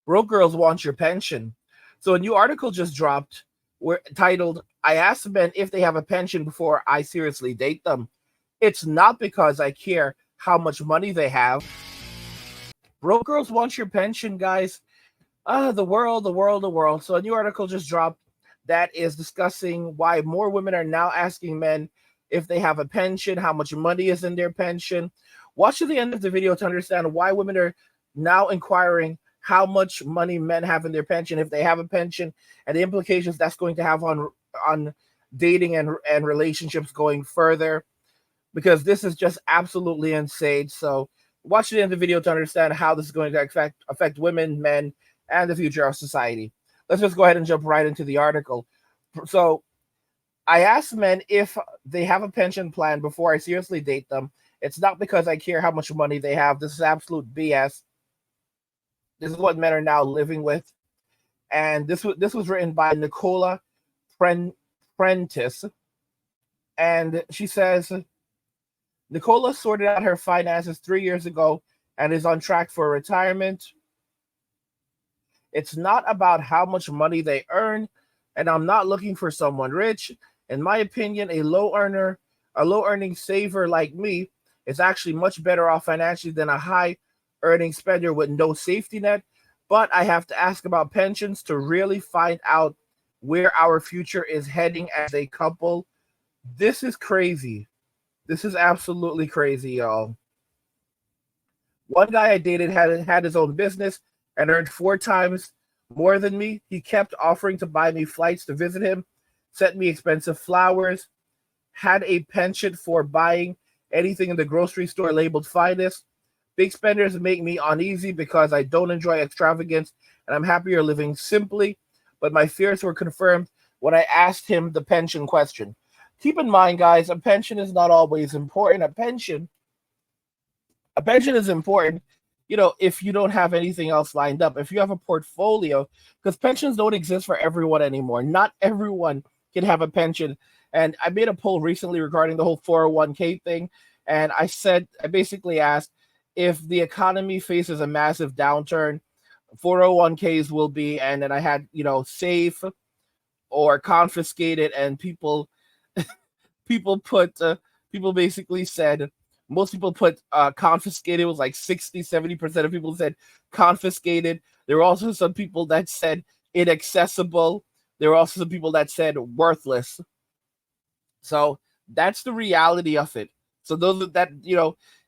Broke girls want your pension. So a new article just dropped where titled, I ask men if they have a pension before I seriously date them. It's not because I care how much money they have. Broke girls want your pension, guys. The world, the world, the world. So a new article just dropped that is discussing why more women are now asking men if they have a pension, how much money is in their pension. Watch to the end of the video to understand why women are now inquiring how much money men have in their pension, if they have a pension, and the implications that's going to have on dating and relationships going further, because this is just absolutely insane. So watch the end of the video to understand how this is going to affect women, men, and the future of society. Let's just go ahead and jump right into the article. So I asked men if they have a pension plan before I seriously date them. It's not because I care how much money they have. This is absolute BS. This is what men are now living with. And this was written by Nicola Prentice. And she says, Nicola sorted out her finances 3 years ago and is on track for retirement. It's not about how much money they earn, and I'm not looking for someone rich. In my opinion, a low earning saver like me is actually much better off financially than a high earning spender with no safety net. But I have to ask about pensions to really find out where our future is heading as a couple. This is crazy. This is absolutely crazy, y'all. One guy I dated had his own business and earned 4 times more than me. He kept offering to buy me flights to visit him, sent me expensive flowers, had a penchant for buying anything in the grocery store labeled finest. Big spenders make me uneasy because I don't enjoy extravagance and I'm happier living simply. But my fears were confirmed when I asked him the pension question. Keep in mind, guys, a pension is not always important. A pension is important, if you don't have anything else lined up, if you have a portfolio, because pensions don't exist for everyone anymore. Not everyone can have a pension. And I made a poll recently regarding the whole 401k thing. And I basically asked if the economy faces a massive downturn, 401ks will be, and then I had, safe or confiscated, and people put people basically said, most people put confiscated. It was like 60-70% of people said confiscated. There were also some people that said inaccessible. There were also some people that said worthless. So that's the reality of it. So those that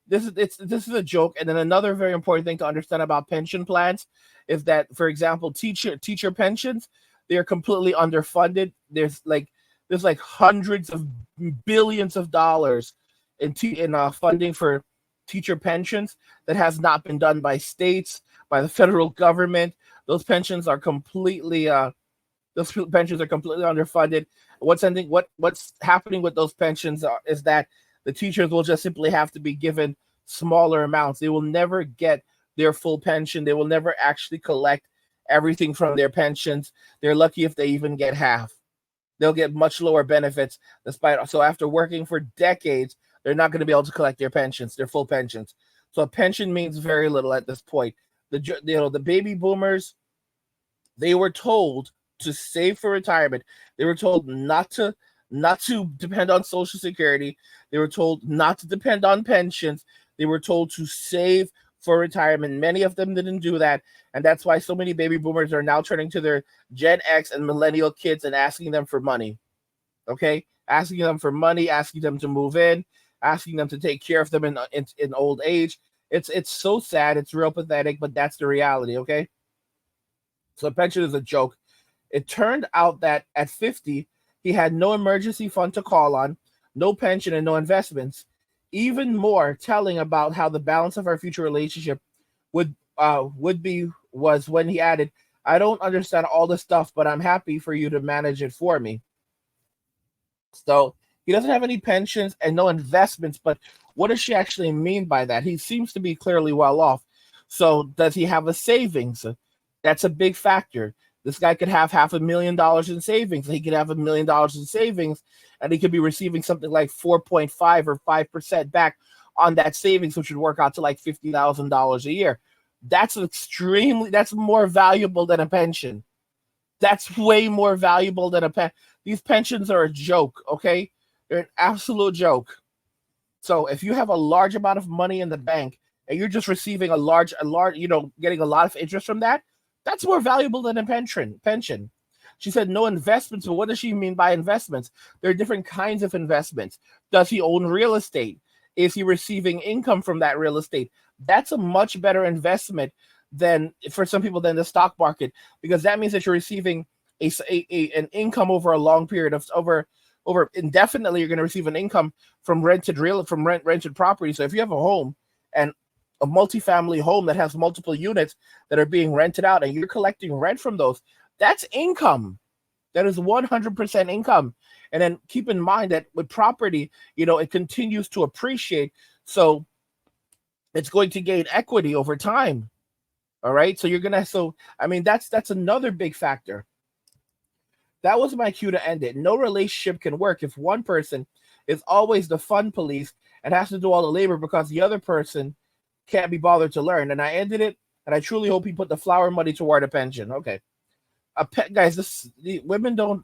this is a joke. And then another very important thing to understand about pension plans is that, for example, teacher pensions, they are completely underfunded. There's like hundreds of billions of dollars in funding for teacher pensions that has not been done by states, by the federal government. Those pensions are completely underfunded. What's happening with those pensions is that the teachers will just simply have to be given smaller amounts. They will never get their full pension. They will never actually collect everything from their pensions. They're lucky if they even get half. They'll get much lower benefits so after working for decades, they're not going to be able to collect their pensions, their full pensions. So a pension means very little at this point. The baby boomers, they were told to save for retirement. They were told not to depend on Social Security. They were told not to depend on pensions. They were told to save for retirement. Many of them didn't do that, and that's why so many baby boomers are now turning to their Gen X and millennial kids and asking them for money. Okay, asking them for money, asking them to move in, asking them to take care of them in old age. It's so sad. It's real pathetic, but that's the reality. Okay, so pension is a joke. It turned out that at 50, he had no emergency fund to call on, no pension, and no investments. Even more telling about how the balance of our future relationship would be was when he added, "I don't understand all this stuff, but I'm happy for you to manage it for me." So he doesn't have any pensions and no investments, but what does she actually mean by that? He seems to be clearly well off. So does he have a savings? That's a big factor. This guy could have $500,000 in savings. He could have $1,000,000 in savings, and he could be receiving something like 4.5 or 5% back on that savings, which would work out to like $50,000 a year. That's more valuable than a pension. That's way more valuable than a pen. These pensions are a joke, okay? They're an absolute joke. So if you have a large amount of money in the bank and you're just receiving getting a lot of interest from that, that's more valuable than a pension. She said no investments. But what does she mean by investments? There are different kinds of investments. Does he own real estate? Is he receiving income from that real estate? That's a much better investment than for some people than the stock market, because that means that you're receiving an income over a long period of over indefinitely. You're going to receive an income from rented property. So if you have a home and a multifamily home that has multiple units that are being rented out and you're collecting rent from those, that's income. That is 100% income. And then keep in mind that with property, it continues to appreciate. So it's going to gain equity over time. All right. That's another big factor. That was my cue to end it. No relationship can work if one person is always the fun police and has to do all the labor because the other person can't be bothered to learn. And I ended it, and I truly hope he put the flower money toward a pension. Okay. Guys, the women don't.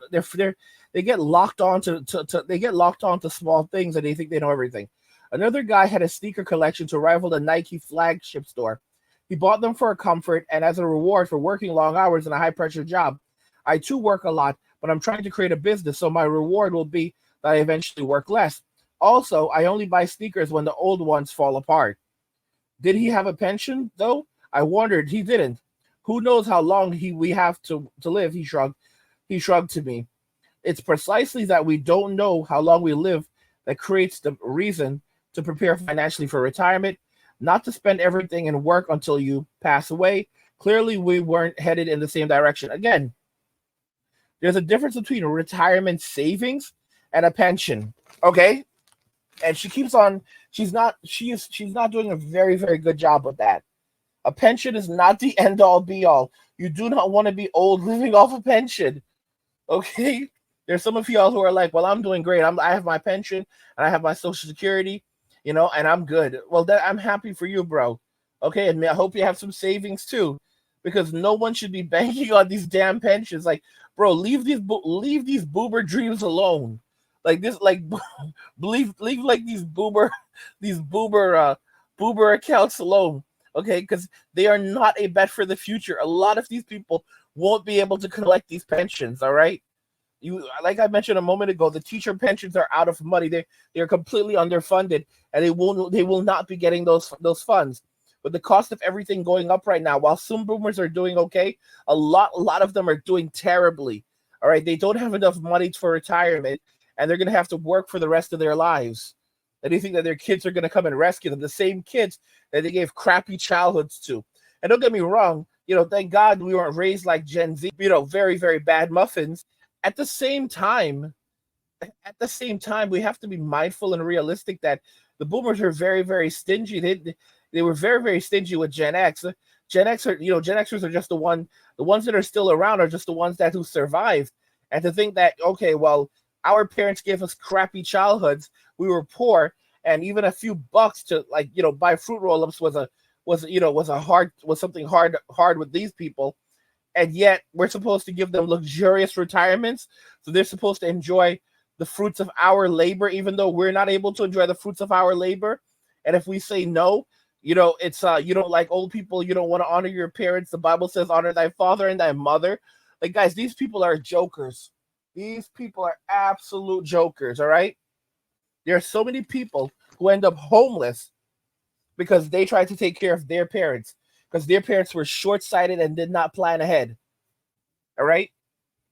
They get locked on they get locked onto small things and they think they know everything. Another guy had a sneaker collection to rival the Nike flagship store. He bought them for a comfort and as a reward for working long hours in a high pressure job. I too work a lot, but I'm trying to create a business, so my reward will be that I eventually work less. Also, I only buy sneakers when the old ones fall apart. Did he have a pension though? I wondered. He didn't. Who knows how long we have to live? He shrugged. He shrugged to me. It's precisely that we don't know how long we live that creates the reason to prepare financially for retirement, not to spend everything and work until you pass away. Clearly, we weren't headed in the same direction. Again, there's a difference between a retirement savings and a pension. Okay? And she keeps on, she's not doing a very, very good job with that. A pension is not the end all be all. You do not want to be old living off a pension. Okay? There's some of y'all who are like, well, I'm doing great. I have my pension and I have my social security, and I'm good. Well, I'm happy for you, bro. Okay, and I hope you have some savings too, because no one should be banking on these damn pensions. Like, bro, leave these boomer dreams alone. Like this, like leave like these boomer accounts alone. Okay, because they are not a bet for the future. A lot of these people won't be able to collect these pensions. All right. Like I mentioned a moment ago, the teacher pensions are out of money. They're completely underfunded, and they will not be getting those funds. With the cost of everything going up right now, while some boomers are doing okay, a lot of them are doing terribly. All right, they don't have enough money for retirement, and they're gonna have to work for the rest of their lives. And they think that their kids are gonna come and rescue them, the same kids that they gave crappy childhoods to. And don't get me wrong, thank God we weren't raised like Gen Z, very, very bad muffins. At the same time, we have to be mindful and realistic that the boomers are very, very stingy. They were very, very stingy with Gen X. Gen Xers are just the ones that are still around are just the ones who survived. And to think that, okay, well, our parents gave us crappy childhoods, we were poor, and even a few bucks to buy fruit roll-ups was something hard with these people. And yet we're supposed to give them luxurious retirements. So they're supposed to enjoy the fruits of our labor, even though we're not able to enjoy the fruits of our labor. And if we say no, it's you don't like old people, you don't want to honor your parents. The Bible says, honor thy father and thy mother. Like, guys, these people are jokers. These people are absolute jokers, all right? There are so many people who end up homeless because they tried to take care of their parents, because their parents were short-sighted and did not plan ahead. All right?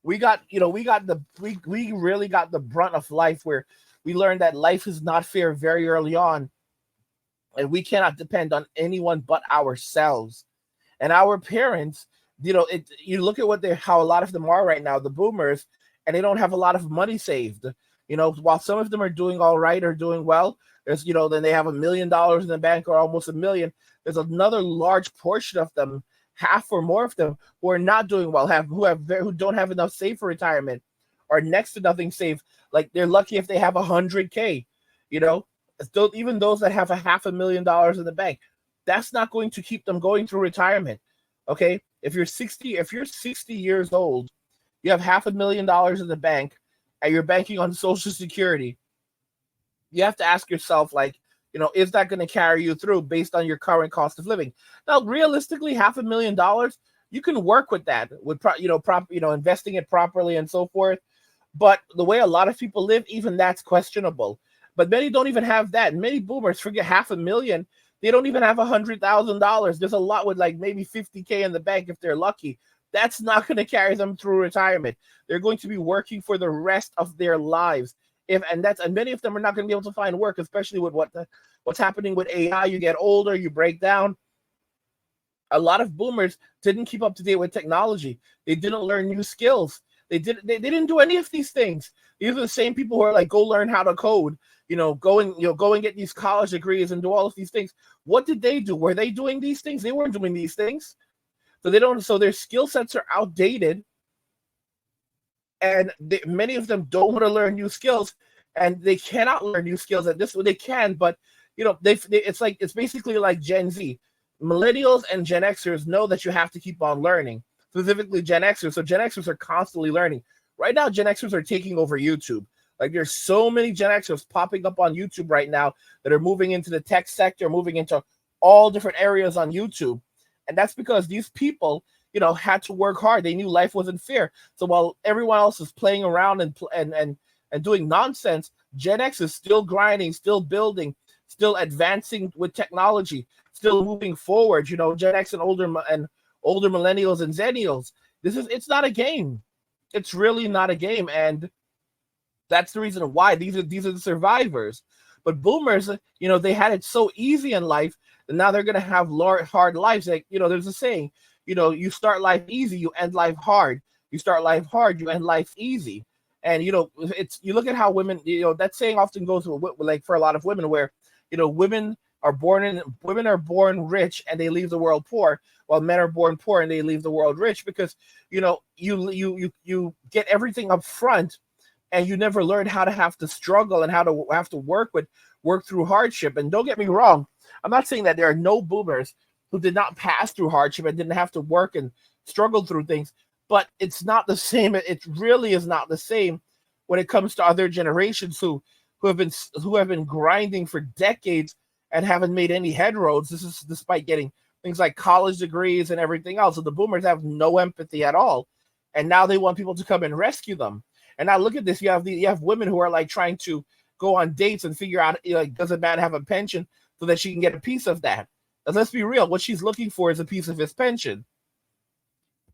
We really got the brunt of life, where we learned that life is not fair very early on, and we cannot depend on anyone but ourselves. And our parents, you look at how a lot of them are right now, the boomers, and they don't have a lot of money saved. While some of them are doing all right or doing well, there's then they have $1 million in the bank or almost $1 million. There's another large portion of them, half or more of them, who are not doing well, who don't have enough saved for retirement, or next to nothing saved. Like, they're lucky if they have $100K. Even those that have $500,000 in the bank, that's not going to keep them going through retirement. Okay, if you're 60 years old, you have $500,000 in the bank, and you're banking on Social Security. You have to ask yourself, like, is that going to carry you through based on your current cost of living? Now, realistically, $500,000, you can work with that, with investing it properly and so forth. But the way a lot of people live, even that's questionable. But many don't even have that. Many boomers, forget $500,000, they don't even have $100,000. There's a lot with like maybe 50K in the bank if they're lucky. That's not going to carry them through retirement. They're going to be working for the rest of their lives. And many of them are not going to be able to find work, especially with what's happening with AI. You get older, you break down. A lot of boomers didn't keep up to date with technology. They didn't learn new skills. They didn't do any of these things. These are the same people who are like, go learn how to code, go and get these college degrees and do all of these things. What did they do? Were they doing these things? They weren't doing these things. So their skill sets are outdated, and many of them don't want to learn new skills, and they cannot learn new skills at this. They can, but it's basically like Gen Z. Millennials and Gen Xers know that you have to keep on learning, specifically Gen Xers. So Gen Xers are constantly learning. Right now, Gen Xers are taking over YouTube. Like, there's so many Gen Xers popping up on YouTube right now that are moving into the tech sector, moving into all different areas on YouTube. And that's because these people, had to work hard. They knew life wasn't fair. So while everyone else is playing around and doing nonsense, Gen X is still grinding, still building, still advancing with technology, still moving forward. Gen X and older millennials and zennials. It's not a game. It's really not a game, and that's the reason why these are the survivors. But boomers, they had it so easy in life, and now they're gonna have hard lives. Like, there's a saying, you start life easy, you end life hard. You start life hard, you end life easy. And you look at how women, that saying often goes with, like, for a lot of women, where women are born rich and they leave the world poor, while men are born poor and they leave the world rich, because you get everything up front, and you never learn how to have to struggle and how to have to work through hardship. And don't get me wrong, I'm not saying that there are no boomers who did not pass through hardship and didn't have to work and struggle through things, but it's not the same. It really is not the same when it comes to other generations who have been grinding for decades and haven't made any headroads. This is despite getting things like college degrees and everything else. So the boomers have no empathy at all, and now they want people to come and rescue them. And now look at this: you have women who are like trying to go on dates and figure out, does a man have a pension so that she can get a piece of that? And let's be real, what she's looking for is a piece of his pension.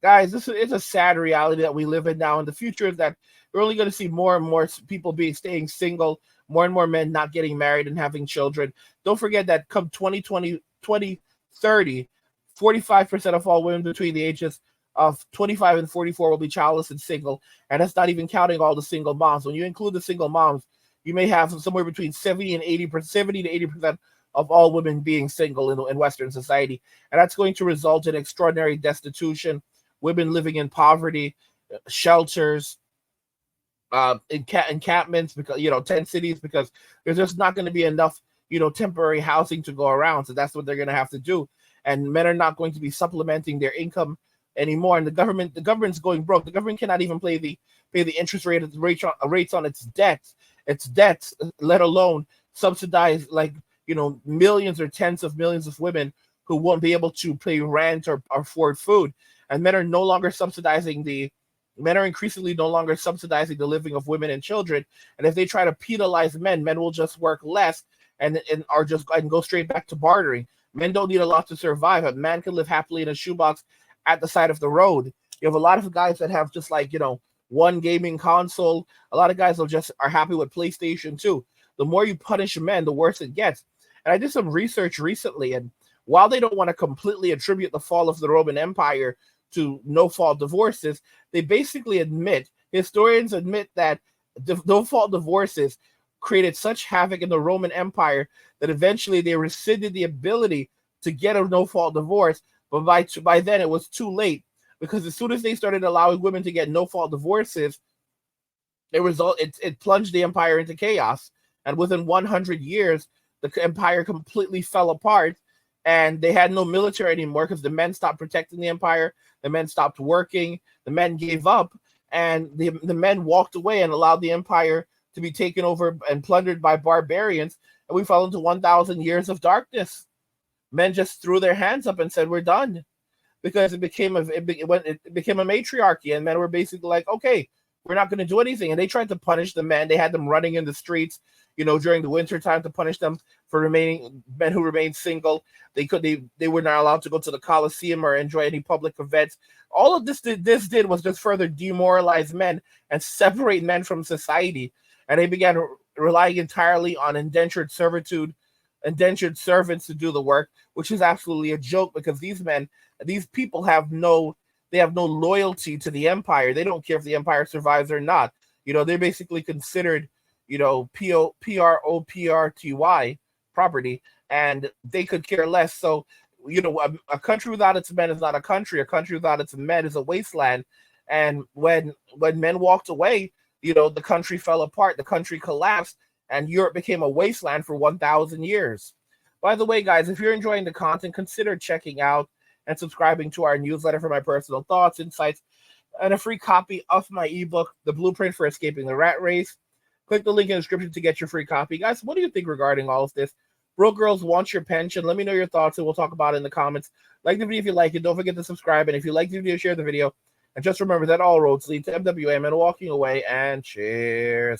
Guys, it's a sad reality that we live in now. In the future, is that we're only going to see more and more people staying single, more and more men not getting married and having children. Don't forget that come 2020, 2030, 45% of all women between the ages of 25 and 44 will be childless and single. And that's not even counting all the single moms. When you include the single moms, you may have somewhere between 70 to 80% of all women being single in Western society. And that's going to result in extraordinary destitution, women living in poverty, shelters, encampments, because tent cities, because there's just not going to be enough temporary housing to go around. So that's what they're going to have to do. And men are not going to be supplementing their income anymore. And the government's going broke. The government cannot even pay the interest rates on its debts, let alone subsidize, like, millions or tens of millions of women who won't be able to pay rent or afford food. And men are increasingly no longer subsidizing the living of women and children. And if they try to penalize men will just work less and go straight back to bartering. Men don't need a lot to survive. A man can live happily in a shoebox at the side of the road. You have a lot of guys that have just one gaming console. A lot of guys are happy with PlayStation 2. The more you punish men, the worse it gets. And I did some research recently, and while they don't want to completely attribute the fall of the Roman Empire to no-fault divorces, they basically historians admit that no-fault divorces created such havoc in the Roman Empire that eventually they rescinded the ability to get a no-fault divorce. But by then it was too late, because as soon as they started allowing women to get no-fault divorces, it plunged the empire into chaos. And within 100 years, the empire completely fell apart, and they had no military anymore because the men stopped protecting the empire. The men stopped working. The men gave up, and the men walked away and allowed the empire to be taken over and plundered by barbarians. And we fell into 1,000 years of darkness. Men just threw their hands up and said, "We're done," because it became a matriarchy, and men were basically like, "Okay, we're not going to do anything." And they tried to punish the men. They had them running in the streets, during the winter time to punish them for remaining men who remained single. They were not allowed to go to the Colosseum or enjoy any public events. All of this did was just further demoralize men and separate men from society. And they began relying entirely on indentured servitude, indentured servants to do the work, which is absolutely a joke because these people have no loyalty to the empire. They don't care if the empire survives or not. They're basically considered, property, and they could care less. So, a country without its men is not a country. A country without its men is a wasteland. And when men walked away, the country fell apart. The country collapsed, and Europe became a wasteland for 1,000 years. By the way, guys, if you're enjoying the content, consider checking out and subscribing to our newsletter for my personal thoughts, insights, and a free copy of my ebook, The Blueprint for Escaping the Rat Race. Click the link in the description to get your free copy. Guys, what do you think regarding all of this? Broke girls want your pension. Let me know your thoughts, and we'll talk about it in the comments. Like the video if you like it. Don't forget to subscribe, and if you like the video, share the video. And just remember that all roads lead to MWM and walking away, and cheers.